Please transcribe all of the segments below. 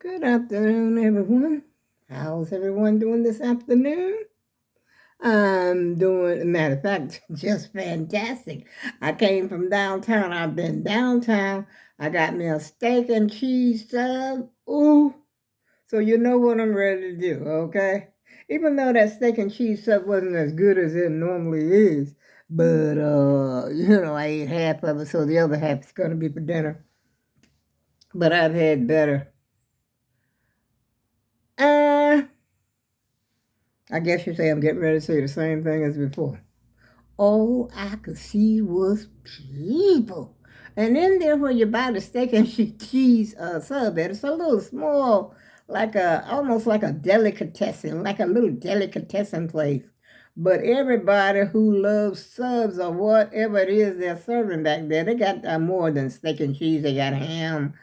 Good afternoon, everyone. How's everyone doing this afternoon? I'm doing, matter of fact, just fantastic. I came from downtown. I've been downtown. I got me a steak and cheese sub. Ooh, so you know what I'm ready to do, okay? Even though that steak and cheese sub wasn't as good as it normally is, but I ate half of it, so the other half is gonna be for dinner. But I've had better. Uh, I guess you say I'm getting ready to say the same thing as before. All I could see was people. And in there where you buy the steak and cheese sub at, it's a little small, almost like a delicatessen, like a little delicatessen place. But everybody who loves subs or whatever it is they're serving back there, they got more than steak and cheese. They got ham,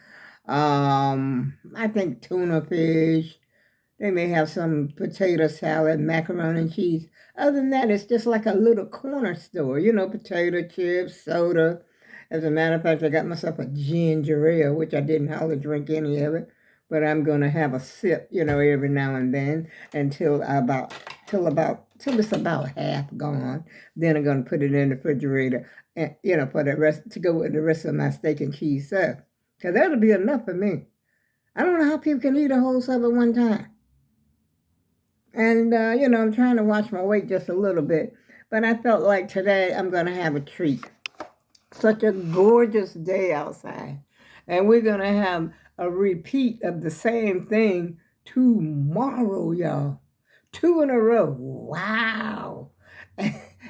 I think tuna fish, they may have some potato salad, macaroni and cheese. Other than that, it's just like a little corner store, potato chips, soda. As a matter of fact, I got myself a ginger ale, which I didn't hardly drink any of it, but I'm gonna have a sip, every now and then till it's about half gone. Then I'm gonna put it in the refrigerator, and for the rest to go with the rest of my steak and cheese stuff, cause that'll be enough for me. I don't know how people can eat a whole sub at one time. And, I'm trying to watch my weight just a little bit. But I felt like today I'm going to have a treat. Such a gorgeous day outside. And we're going to have a repeat of the same thing tomorrow, y'all. 2 in a row. Wow.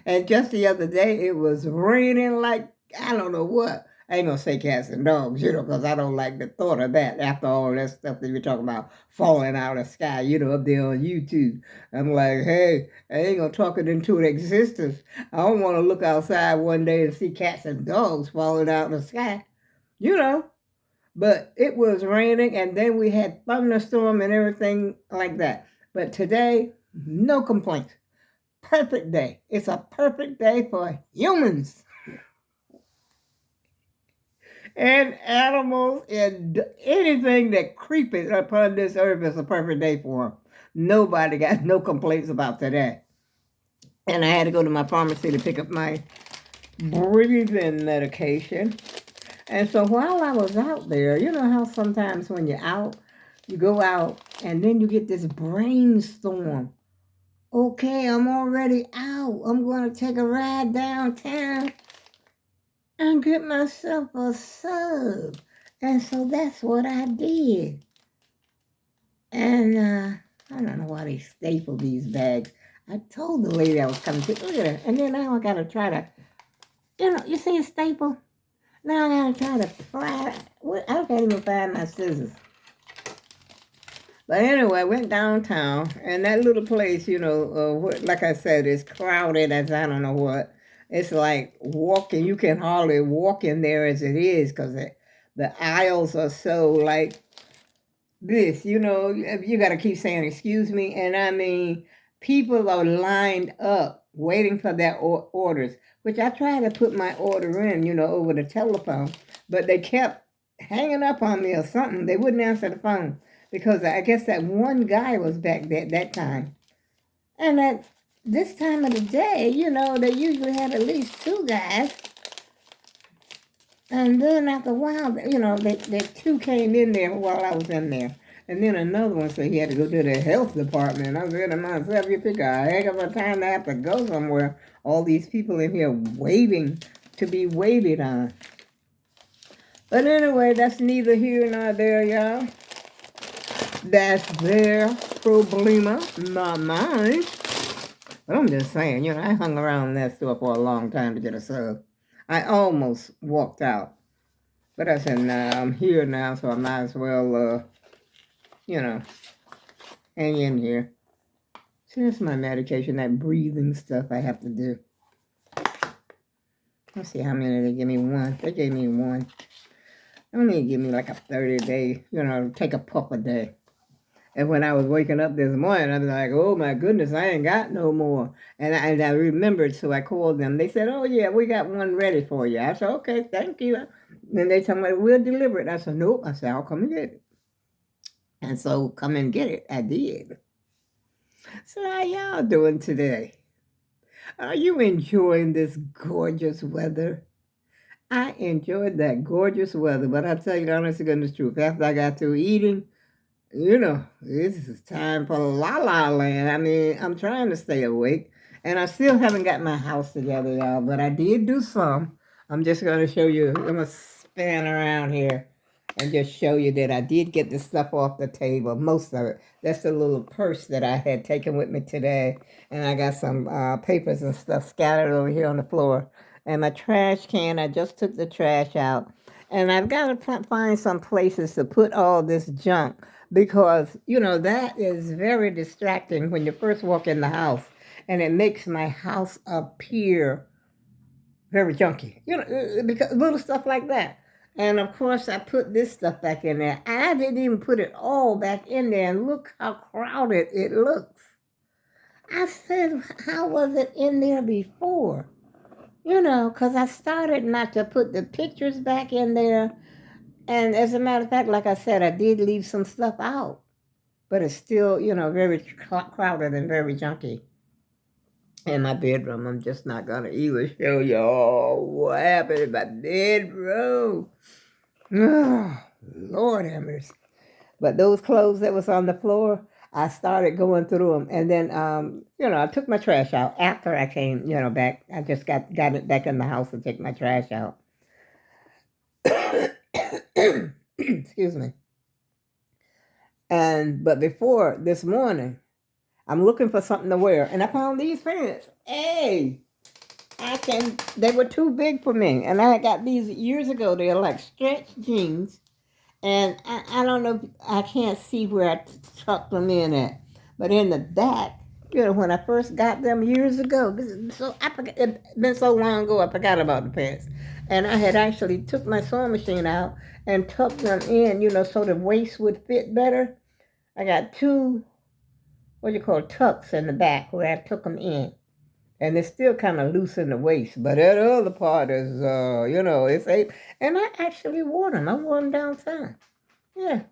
And just the other day, it was raining like I don't know what. I ain't gonna say cats and dogs, because I don't like the thought of that after all that stuff that you're talking about falling out of the sky, up there on YouTube. I'm like, hey, I ain't gonna talk it into existence. I don't want to look outside one day and see cats and dogs falling out of the sky, you know. But it was raining, and then we had thunderstorm and everything like that. But today, no complaints. Perfect day. It's a perfect day for humans and animals and anything that creepeth upon this earth is a perfect day for them. Nobody got no complaints about today. And I had to go to my pharmacy to pick up my breathing medication. And so while I was out there, you know how sometimes when you're out, you go out and then you get this brainstorm. Okay, I'm already out. I'm going to take a ride downtown and get myself a sub. And so that's what I did. And I don't know why they staple these bags. I told the lady I was coming to, look at her. And then now I got to try to, you see a staple? Now I got to try to pry. I can't even find my scissors. But anyway, I went downtown, and that little place, like I said, is crowded as I don't know what. It's like walking. You can hardly walk in there as it is because the aisles are so like this. You got to keep saying, excuse me. And I mean, people are lined up waiting for their orders, which I tried to put my order in, over the telephone, but they kept hanging up on me or something. They wouldn't answer the phone because I guess that one guy was back there at that time. And at this time of the day, they usually have at least 2 guys. And then after a while, the 2 came in there while I was in there. And then another one said he had to go to the health department. I said to myself, you pick a heck of a time to have to go somewhere. All these people in here waiting to be waited on. But anyway, that's neither here nor there, y'all. That's their problema, not mine. But I'm just saying, I hung around that store for a long time to get a sub. I almost walked out. But I said, nah, I'm here now, so I might as well, hang in here. So that's my medication, that breathing stuff I have to do. Let's see how many they give me. 1. They gave me 1. They only give me like a 30-day, take a puff a day. And when I was waking up this morning, I was like, oh my goodness, I ain't got no more. And I remembered, so I called them. They said, oh yeah, we got 1 ready for you. I said, okay, thank you. Then they told me, we'll deliver it. I said, nope. I said, I'll come and get it. And so come and get it. I did. So how y'all doing today? Are you enjoying this gorgeous weather? I enjoyed that gorgeous weather, but I tell you the honest to goodness truth, after I got through eating, this is time for La La Land. I mean, I'm trying to stay awake, and I still haven't got my house together, y'all, but I did do some. I'm just going to show you. I'm going to spin around here and just show you that I did get the stuff off the table, most of it. That's the little purse that I had taken with me today, and I got some papers and stuff scattered over here on the floor. And my trash can, I just took the trash out. And I've got to find some places to put all this junk because, that is very distracting when you first walk in the house and it makes my house appear very junky, because little stuff like that. And of course, I put this stuff back in there. I didn't even put it all back in there, and look how crowded it looks. I said, how was it in there before? Because I started not to put the pictures back in there. And as a matter of fact, like I said, I did leave some stuff out. But it's still, very crowded and very junky. In my bedroom, I'm just not going to even show y'all what happened in my bedroom. Oh, Lord have mercy. But those clothes that was on the floor, I started going through them. And then, I took my trash out after I came, back. I just got it back in the house to take my trash out. Excuse me. But before this morning, I'm looking for something to wear, and I found these pants. Hey, they were too big for me, and I got these years ago. They're like stretch jeans, and I don't know, I can't see where I tucked them in at, but in the back, when I first got them years ago, it's been so long ago, I forgot about the pants, and I had actually took my sewing machine out and tucked them in, so the waist would fit better. I got two, tucks in the back where I took them in. And it's still kind of loose in the waist, but that other part is, it's a. And I actually wore them. I wore them downtown. Yeah.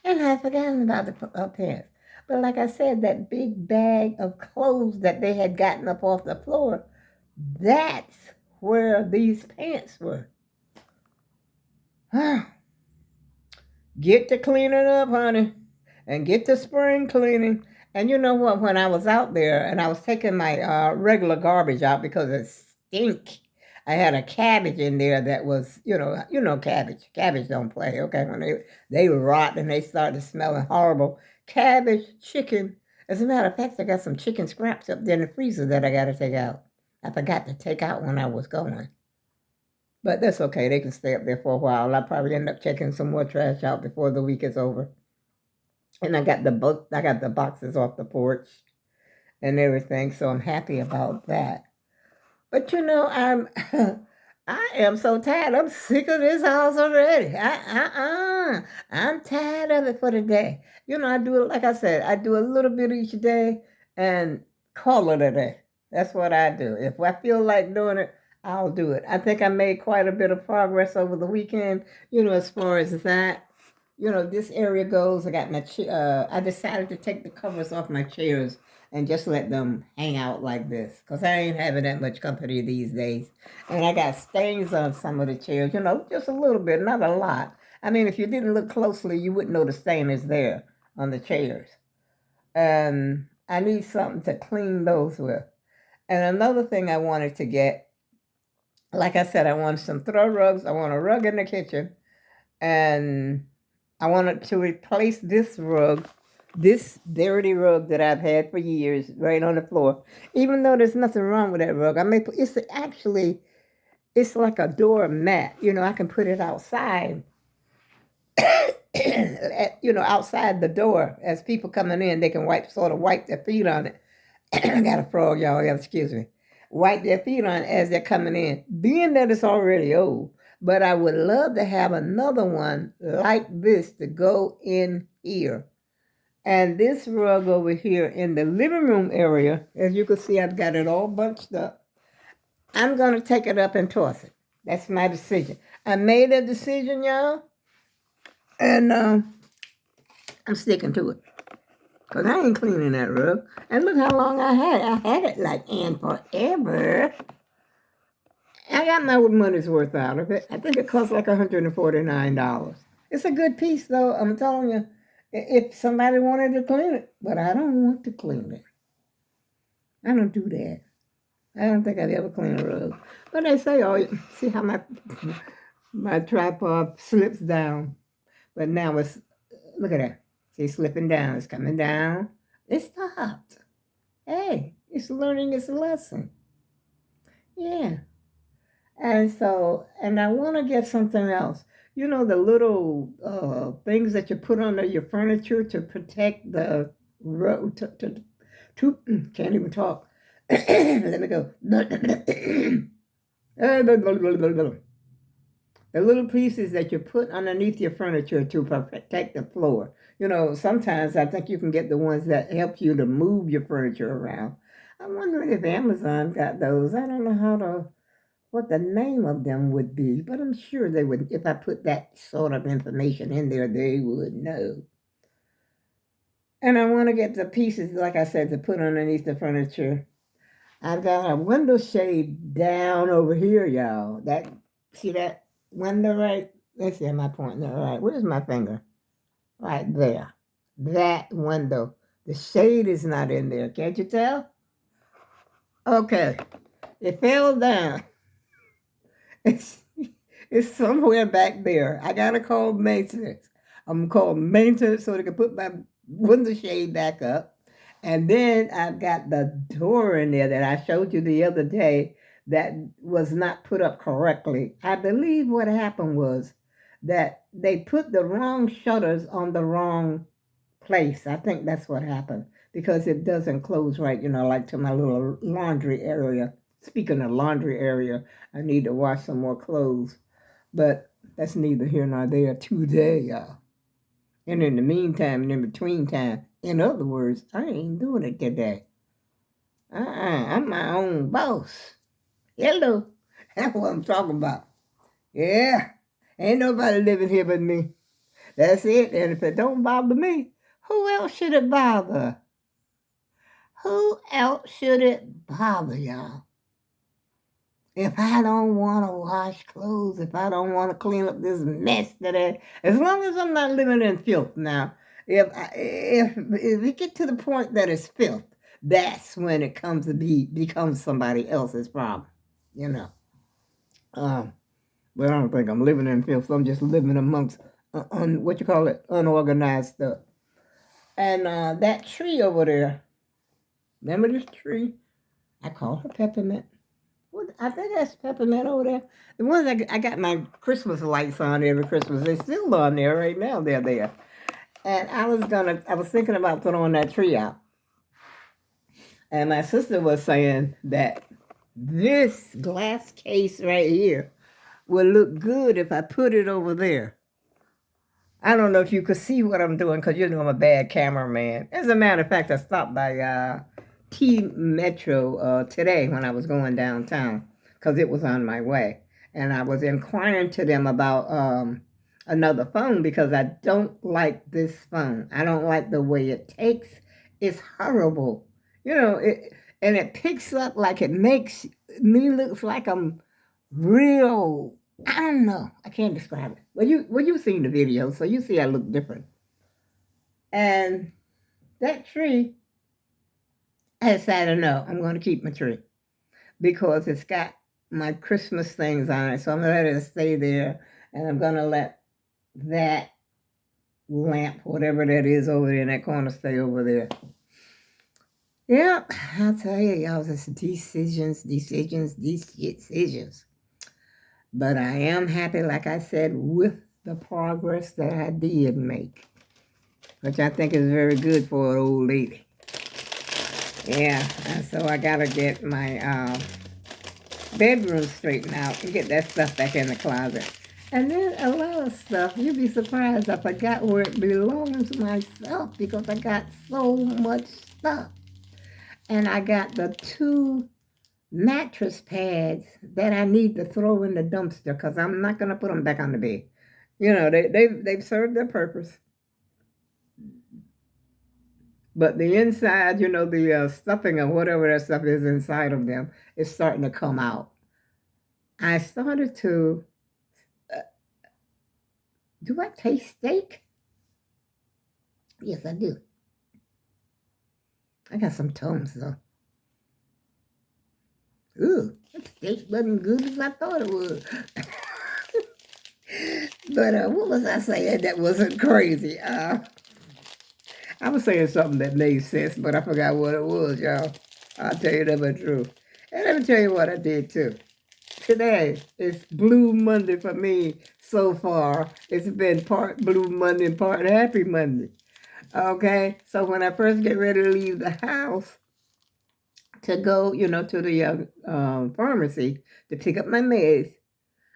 And I forgotten about the pants. But like I said, that big bag of clothes that they had gotten up off the floor, that's where these pants were. Get to cleaning up, honey, and get to spring cleaning. And you know what? When I was out there and I was taking my regular garbage out because it stink, I had a cabbage in there that was, cabbage. Cabbage don't play, okay? When they rot and they started smelling horrible. Cabbage, chicken. As a matter of fact, I got some chicken scraps up there in the freezer that I got to take out. I forgot to take out when I was going. But that's okay. They can stay up there for a while. I'll probably end up checking some more trash out before the week is over. And I got the boxes off the porch and everything, so I'm happy about that. But I am so tired. I'm sick of this house already. I'm tired of it for the day. I do it, like I said, I do a little bit each day and call it a day. That's what I do. If I feel like doing it, I'll do it. I think I made quite a bit of progress over the weekend, as far as that. This area goes. I got I decided to take the covers off my chairs and just let them hang out like this, because I ain't having that much company these days. And I got stains on some of the chairs, just a little bit, not a lot. I mean, if you didn't look closely, you wouldn't know the stain is there on the chairs. And I need something to clean those with. And another thing I wanted to get, like I said, I want some throw rugs. I want a rug in the kitchen. And I wanted to replace this rug, this dirty rug that I've had for years, right on the floor. Even though there's nothing wrong with that rug, it's like a door mat. I can put it outside, outside the door. As people coming in, they can wipe their feet on it. I got a frog, y'all. Excuse me. Wipe their feet on it as they're coming in. Being that it's already old, but I would love to have another one like this to go in here. And this rug over here in the living room area, as you can see, I've got it all bunched up. I'm going to take it up and toss it. That's my decision. I made a decision, y'all. And I'm sticking to it. Because I ain't cleaning that rug. And look how long I had it. I had it like in forever. I got my money's worth out of it. I think it cost like $149. It's a good piece, though. I'm telling you, if somebody wanted to clean it. But I don't want to clean it. I don't do that. I don't think I'd ever clean a rug. But they say, oh, see how my tripod slips down. But now it's, look at that. See, it's slipping down. It's coming down. It stopped. Hey, it's learning its lesson. Yeah. And so, and I want to get something else. You know, the little things that you put under your furniture to protect the road. Can't even talk. Let me go. The little pieces that you put underneath your furniture to protect the floor. You know, sometimes I think you can get the ones that help you to move your furniture around. I'm wondering if Amazon got those. I don't know what the name of them would be, but I'm sure they would. If I put that sort of information in there, they would know. And I want to get the pieces, like I said, to put underneath the furniture. I've got a window shade down over here, y'all. See that window right? Let's see, am I pointing it right? Where's my finger? Right there. That window. The shade is not in there. Can't you tell? Okay. It fell down. It's somewhere back there. I gotta call maintenance. I'm gonna call maintenance so they can put my window shade back up. And then I've got the door in there that I showed you the other day that was not put up correctly. I believe what happened was that they put the wrong shutters on the wrong place. I think that's what happened because it doesn't close right, like to my little laundry area. Speaking of laundry area, I need to wash some more clothes, but that's neither here nor there today, y'all. And in the meantime, and in between time, in other words, I ain't doing it today. I'm my own boss. Hello. That's what I'm talking about. Yeah. Ain't nobody living here but me. That's it. And if it don't bother me, who else should it bother? Who else should it bother, y'all? If I don't want to wash clothes, if I don't want to clean up this mess as long as I'm not living in filth now, if we get to the point that it's filth, that's when it becomes somebody else's problem, But I don't think I'm living in filth. I'm just living amongst unorganized stuff. And that tree over there, remember this tree? I call her Peppermint. I think that's Peppermint over there. The ones I got my Christmas lights on every Christmas. They're still on there right now. They're there. And I was thinking about throwing that tree out. And my sister was saying that this glass case right here would look good if I put it over there. I don't know if you could see what I'm doing because I'm a bad cameraman. As a matter of fact, I stopped by T Metro today when I was going downtown because it was on my way. And I was inquiring to them about another phone because I don't like this phone. I don't like the way it takes. It's horrible. And it picks up like it makes me look like I'm real. I don't know. I can't describe it. Well, you've seen the video, so you see I look different. And that tree, I decided, no, I'm going to keep my tree because it's got my Christmas things on it. So I'm going to let it stay there, and I'm going to let that lamp, whatever that is over there in that corner, stay over there. Yep, I'll tell you, y'all, it's decisions. But I am happy, like I said, with the progress that I did make, which I think is very good for an old lady. Yeah, and so I got to get my bedroom straightened out and get that stuff back in the closet. And then a lot of stuff, you'd be surprised, I forgot where it belongs to myself because I got so much stuff. And I got the 2 mattress pads that I need to throw in the dumpster because I'm not going to put them back on the bed. They've served their purpose. But the inside, the stuffing or whatever that stuff is inside of them is starting to come out. I started to, uh, do I taste steak? Yes, I do. I got some tones though. Ooh, that steak wasn't good as I thought it was. But what was I saying that wasn't crazy? I was saying something that made sense, but I forgot what it was, y'all. I'll tell you the truth. And let me tell you what I did too. Today is Blue Monday for me so far. It's been part Blue Monday and part Happy Monday. Okay, so when I first get ready to leave the house to go, to the pharmacy to pick up my meds,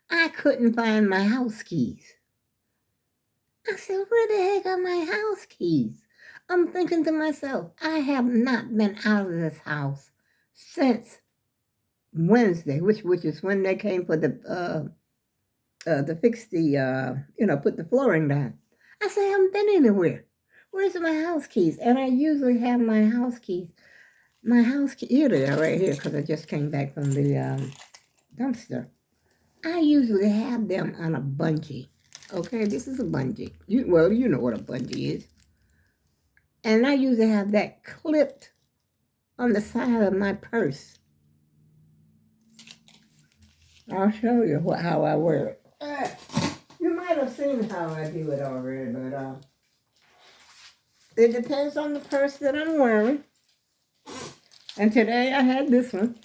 I couldn't find my house keys. I said, where the heck are my house keys? I'm thinking to myself, I have not been out of this house since Wednesday, which is when they came for the to fix the put the flooring down. I said, I haven't been anywhere. Where's my house keys? And I usually have my house keys. My house key, here they are right here, because I just came back from the dumpster. I usually have them on a bungee. Okay, this is a bungee. You know what a bungee is. And I usually have that clipped on the side of my purse. I'll show you how I wear it. You might have seen how I do it already, but it depends on the purse that I'm wearing. And today I had this one.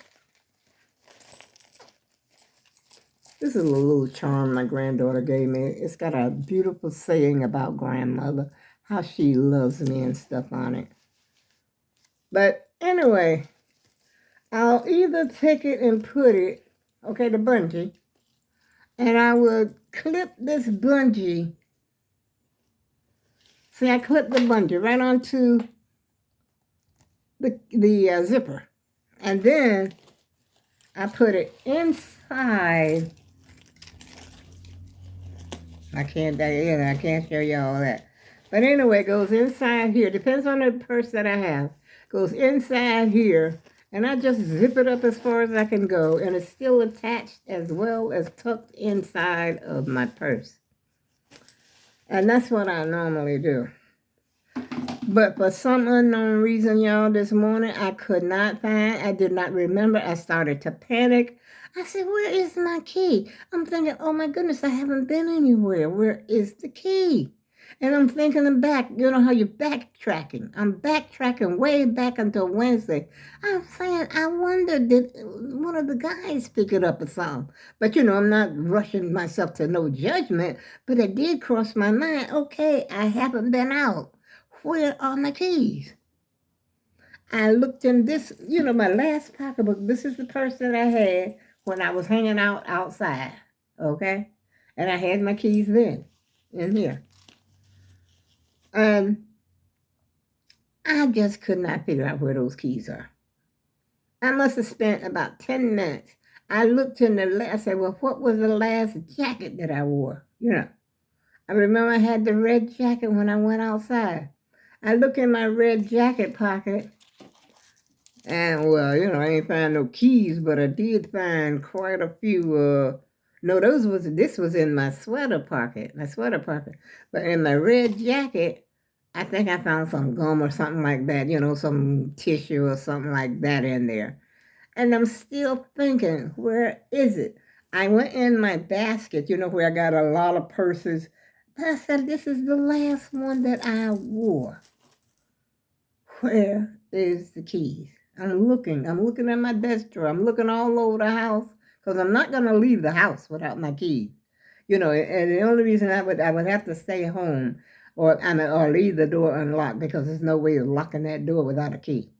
This is a little charm my granddaughter gave me. It's got a beautiful saying about grandmother, how she loves me and stuff on it. But anyway, I'll either take it and put it, okay, the bungee, and I will clip this bungee. See, I clip the bungee right onto the zipper, and then I put it inside. I can't show you all that. But anyway, it goes inside here. Depends on the purse that I have. Goes inside here, and I just zip it up as far as I can go, and it's still attached as well as tucked inside of my purse. And that's what I normally do. But for some unknown reason, y'all, this morning I did not remember. I started to panic. I said, where is my key? I'm thinking, oh my goodness, I haven't been anywhere. Where is the key? And I'm thinking back, you know how you're backtracking. I'm backtracking way back until Wednesday. I'm saying, I wonder, did one of the guys pick it up or something? But I'm not rushing myself to no judgment, but it did cross my mind, okay, I haven't been out. Where are my keys? I looked in this, my last pocketbook. This is the purse that I had when I was hanging out outside, okay? And I had my keys then in here. I just could not figure out where those keys are. I must have spent about 10 minutes. I looked in I said, well, what was the last jacket that I wore? I remember I had the red jacket when I went outside. I look in my red jacket pocket, and well, I ain't find no keys, but I did find quite a few. No, this was in my sweater pocket, But in my red jacket, I think I found some gum or something like that, some tissue or something like that in there. And I'm still thinking, where is it? I went in my basket, where I got a lot of purses. But I said, this is the last one that I wore. Where is the keys? I'm looking at my desk drawer. I'm looking all over the house because I'm not going to leave the house without my keys. And the only reason I would have to stay home or leave the door unlocked because there's no way of locking that door without a key.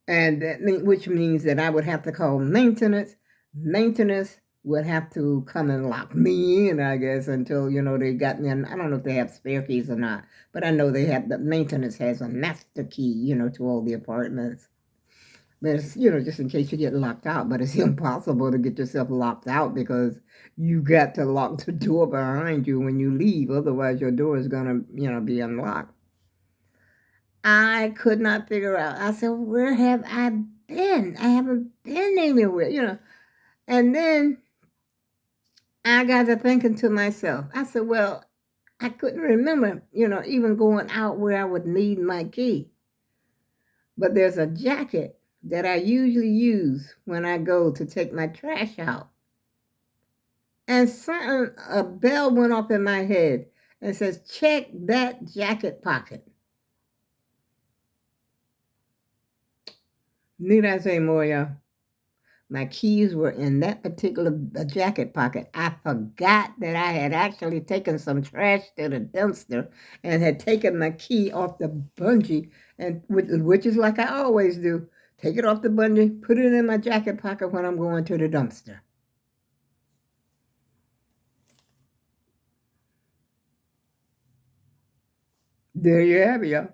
And which means that I would have to call maintenance. Maintenance would have to come and lock me in, I guess, until, they got me. And I don't know if they have spare keys or not, but I know the maintenance has a master key, to all the apartments. But it's, just in case you get locked out, but it's impossible to get yourself locked out because you got to lock the door behind you when you leave. Otherwise, your door is going to, be unlocked. I could not figure out. I said, where have I been? I haven't been anywhere, And then I got to thinking to myself. I said, well, I couldn't remember, even going out where I would need my key. But there's a jacket that I usually use when I go to take my trash out. And a bell went off in my head and says, check that jacket pocket. Need I say more, y'all? My keys were in that particular jacket pocket. I forgot that I had actually taken some trash to the dumpster and had taken my key off the bungee, and which is like I always do. Take it off the bungee, put it in my jacket pocket when I'm going to the dumpster. There you have it, y'all.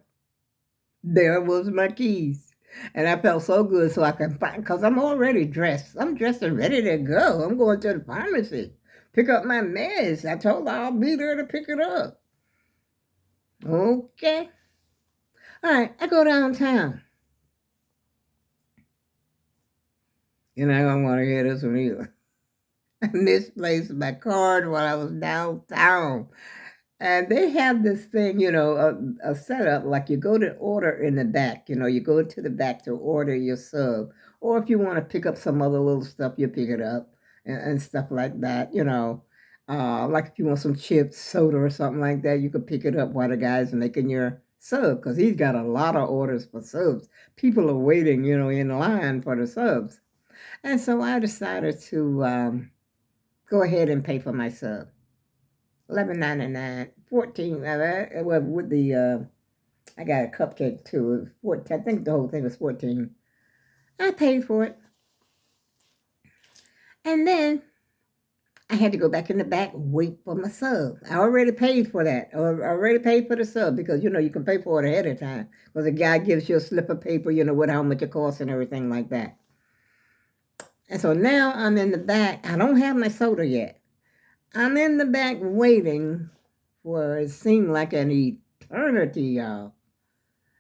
There was my keys. And I felt so good so I can find, because I'm already dressed. I'm dressed and ready to go. I'm going to the pharmacy. Pick up my meds. I told her I'll be there to pick it up. Okay. All right, I go downtown. And I don't want to hear this one either. I misplaced my card while I was downtown. And they have this thing, a setup like you go to order in the back. You go to the back to order your sub. Or if you want to pick up some other little stuff, you pick it up and stuff like that. Like if you want some chips, soda, or something like that, you could pick it up while the guy's making your sub because he's got a lot of orders for subs. People are waiting, in line for the subs. And so I decided to go ahead and pay for my sub. $11.99, 14. Well, with the I got a cupcake too. It was 14. I think the whole thing was 14. I paid for it, and then I had to go back in the back, wait for my sub. I already paid for that. I already paid for the sub because you can pay for it ahead of time. Because the guy gives you a slip of paper, with how much it costs and everything like that. And so now I'm in the back. I don't have my soda yet. I'm in the back waiting for it seemed like an eternity, y'all.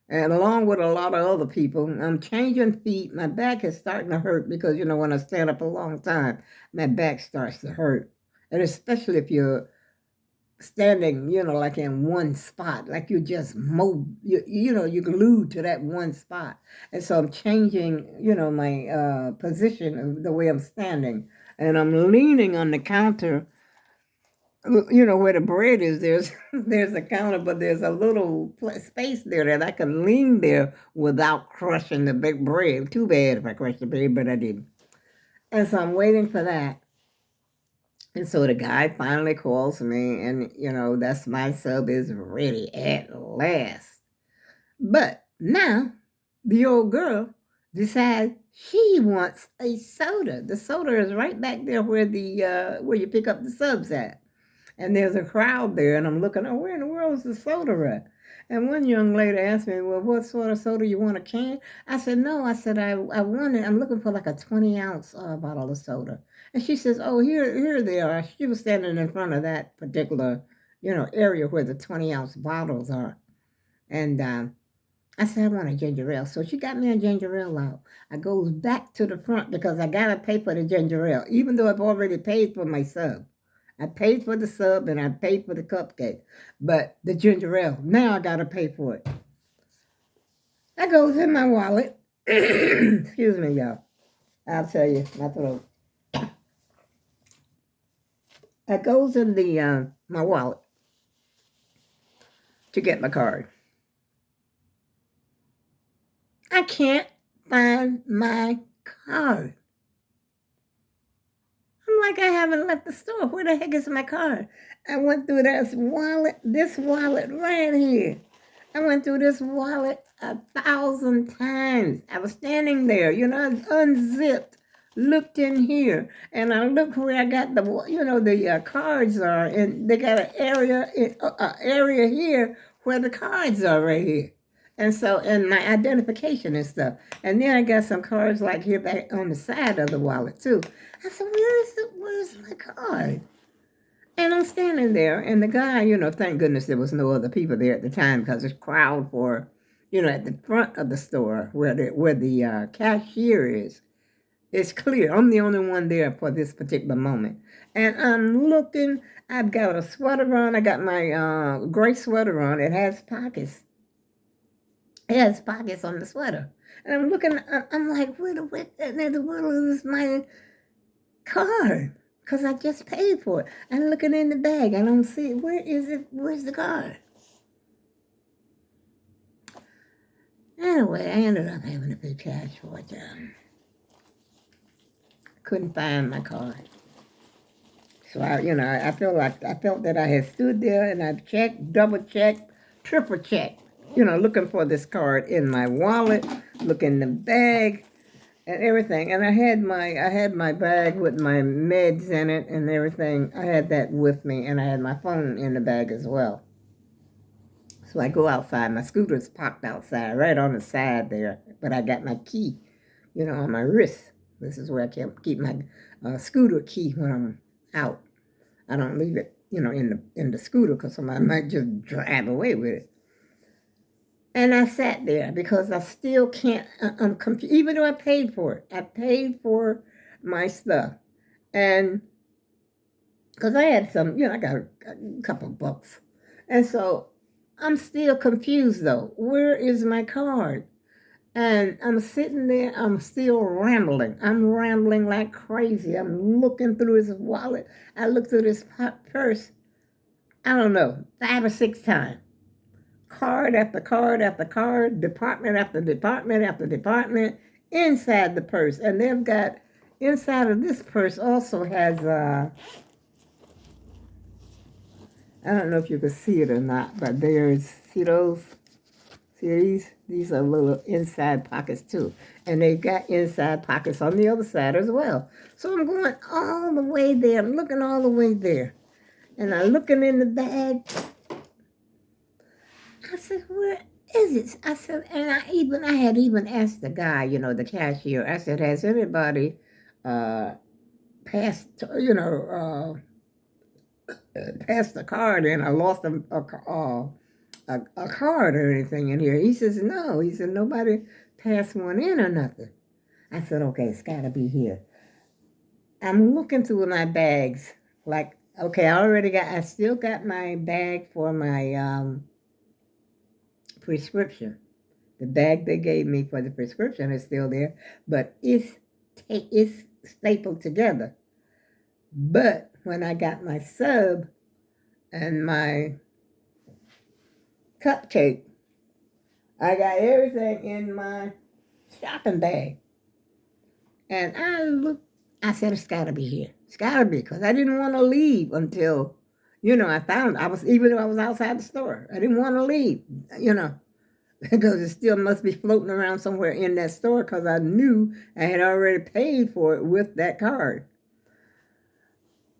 And along with a lot of other people, I'm changing feet. My back is starting to hurt because, when I stand up a long time, my back starts to hurt. And especially if you're standing, like in one spot, like you just you're glued to that one spot. And so I'm changing, my position of the way I'm standing. And I'm leaning on the counter where the bread is, there's a counter, but there's a little space there that I can lean there without crushing the big bread. Too bad if I crushed the bread, but I didn't. And so I'm waiting for that. And so the guy finally calls me, and that's my sub is ready at last. But now the old girl decides she wants a soda. The soda is right back there where you pick up the subs at. And there's a crowd there, and I'm looking, where in the world is the soda at? And one young lady asked me, well, what sort of soda you want, a can? I said, no. I said, I wanted, I'm looking for like a 20-ounce bottle of soda. And she says, oh, here they are. She was standing in front of that particular, area where the 20-ounce bottles are. And I said, I want a ginger ale. So she got me a ginger ale out. I goes back to the front because I got to pay for the ginger ale, even though I've already paid for my sub. I paid for the sub and I paid for the cupcake. But the ginger ale, now I got to pay for it. That goes in my wallet. Excuse me, y'all. I'll tell you, my throat. That goes in the my wallet to get my card. I can't find my card. I'm like, I haven't left the store. Where the heck is my card? I went through this wallet right here. I went through this wallet 1,000 times. I was standing there, I unzipped, looked in here, and I looked where I got the cards are, and they got an area here where the cards are right here. And so, and my identification and stuff. And then I got some cards like here back on the side of the wallet too. I said, where's my card? And I'm standing there, and the guy, thank goodness there was no other people there at the time because it's crowd for, at the front of the store where the cashier is. It's clear. I'm the only one there for this particular moment. And I'm looking. I've got a sweater on. I got my gray sweater on. It has pockets. It has pockets on the sweater. And I'm looking. I'm like, where the world is my card? Because I just paid for it. I'm looking in the bag. I don't see it. Where is it? Where's the card? Anyway, I ended up having to pay cash for it. Couldn't find my card. So I felt that I had stood there and I checked, double checked, triple checked, looking for this card in my wallet, looking in the bag and everything. And I had my bag with my meds in it and everything. I had that with me, and I had my phone in the bag as well. So I go outside. My scooter's parked outside, right on the side there. But I got my key, on my wrist. This is where I keep my scooter key when I'm out. I don't leave it, in the scooter because somebody might just drive away with it. And I sat there because I still can't. I'm confused, even though I paid for it. I paid for my stuff, and because I had some, I got a couple bucks, and so I'm still confused though. Where is my card? And I'm sitting there, I'm still rambling. I'm rambling like crazy. I'm looking through his wallet. I look through this purse, I don't know, 5 or 6 times. Card after card after card, department after department after department, inside the purse. And they've got, inside of this purse also has, I don't know if you can see it or not, but see those? See, these are little inside pockets too. And they've got inside pockets on the other side as well. So I'm going all the way there. I'm looking all the way there. And I'm looking in the bag. I said, where is it? I said, and I had even asked the guy, the cashier. I said, has anybody passed, passed the card in? I lost a card or anything in here. He says, no. He said, nobody passed one in or nothing. I said, okay, it's got to be here. I'm looking through my bags. Like, okay, I still got my bag for my prescription. The bag they gave me for the prescription is still there, but it's stapled together. But when I got my sub and my cupcake, I got everything in my shopping bag. And I said, it's got to be here. It's got to be, because I didn't want to leave until, even though I was outside the store. I didn't want to leave, because it still must be floating around somewhere in that store, because I knew I had already paid for it with that card.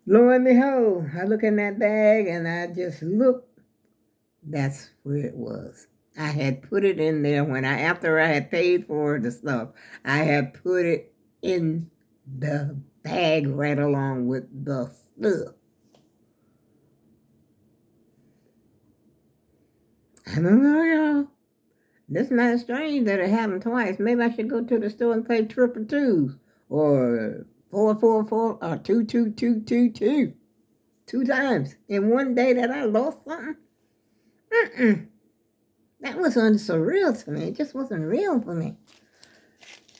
Lo and behold, I look in that bag and I just look. That's where it was. I had put it in there after I had paid for the stuff. I had put it in the bag right along with the stuff. I don't know, y'all. This might strange that it happened twice. Maybe I should go to the store and play triple twos, or 444, or 22222. 2 times in one day that I lost something. That wasn't surreal to me. It just wasn't real for me.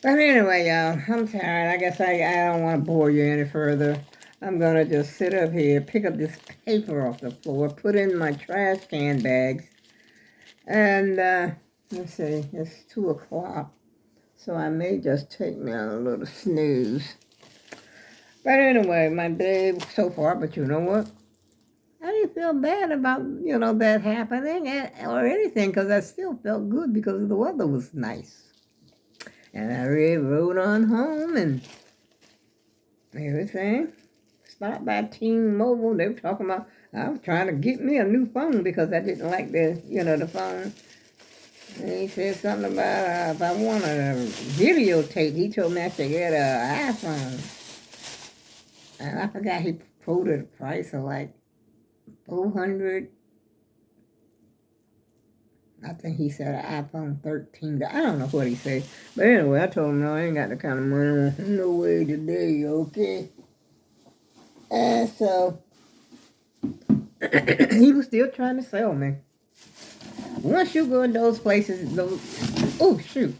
But anyway, y'all, I'm tired. I guess I don't want to bore you any further. I'm going to just sit up here, pick up this paper off the floor, put in my trash can bags. And let's see, it's 2 o'clock. So I may just take me a little snooze. But anyway, my day so far, but you know what? I didn't feel bad about, that happening or anything, because I still felt good because the weather was nice. And I really rode on home and everything. Stopped by T-Mobile. They were talking about, I was trying to get me a new phone because I didn't like the phone. And he said something about if I want a videotape, he told me I should get an iPhone. And I forgot he quoted a price of like $400. I think he said an iPhone 13. I don't know what he said. But anyway, I told him, no, I ain't got the kind of money. No way today, okay? And so he was still trying to sell me. Once you go in those places, once you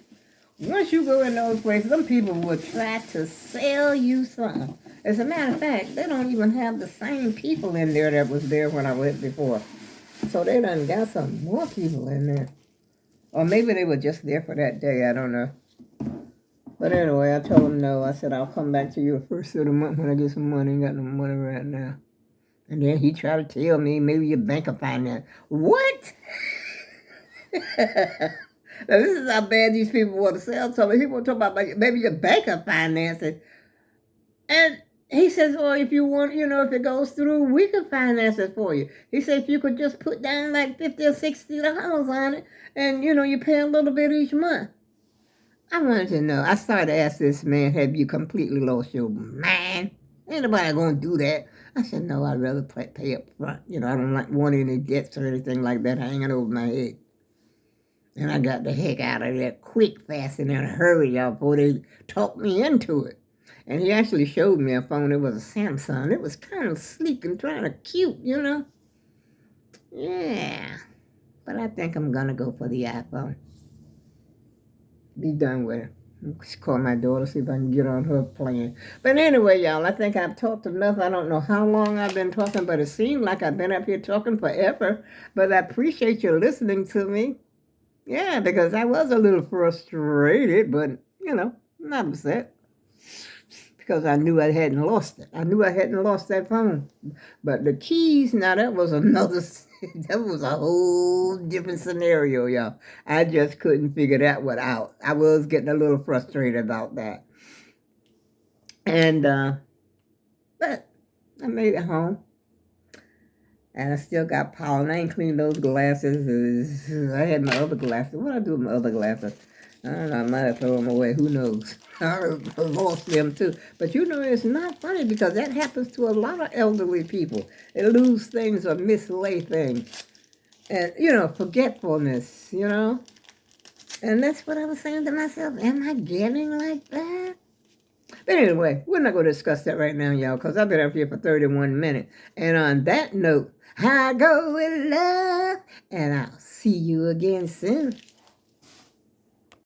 go in those places, some people will try to sell you something. As a matter of fact, they don't even have the same people in there that was there when I went before. So they done got some more people in there. Or maybe they were just there for that day. I don't know. But anyway, I told him no. I said, I'll come back to you the first of the month when I get some money. I ain't got no money right now. And then he tried to tell me maybe your bank will finance. What? Now, this is how bad these people want to sell something. People talk about maybe your bank will finance it. And he says, well, if you want, if it goes through, we can finance it for you. He said, if you could just put down like $50 or $60 on it, and, you pay a little bit each month. I wanted to know. I started to ask this man, have you completely lost your mind? Ain't nobody going to do that. I said, no, I'd rather pay up front. I don't want any debts or anything like that hanging over my head. And I got the heck out of there quick, fast, and in a hurry, y'all, before they talked me into it. And he actually showed me a phone. It was a Samsung. It was kind of sleek and kind of cute, Yeah. But I think I'm going to go for the iPhone. Be done with it. Just call my daughter, see if I can get on her plan. But anyway, y'all, I think I've talked enough. I don't know how long I've been talking, but it seemed like I've been up here talking forever. But I appreciate you listening to me. Yeah, because I was a little frustrated, but, not upset. Because I knew I hadn't lost it. I knew I hadn't lost that phone. But the keys, now that was that was a whole different scenario, y'all. I just couldn't figure that one out. I was getting a little frustrated about that. And, but I made it home. And I still got pollen. I ain't cleaned those glasses. I had my other glasses. What did I do with my other glasses? I don't know. I might have thrown them away. Who knows? I lost them too. But it's not funny because that happens to a lot of elderly people. They lose things or mislay things. And, forgetfulness, And that's what I was saying to myself. Am I getting like that? But anyway, we're not going to discuss that right now, y'all, because I've been up here for 31 minutes. And on that note, I go with love, and I'll see you again soon.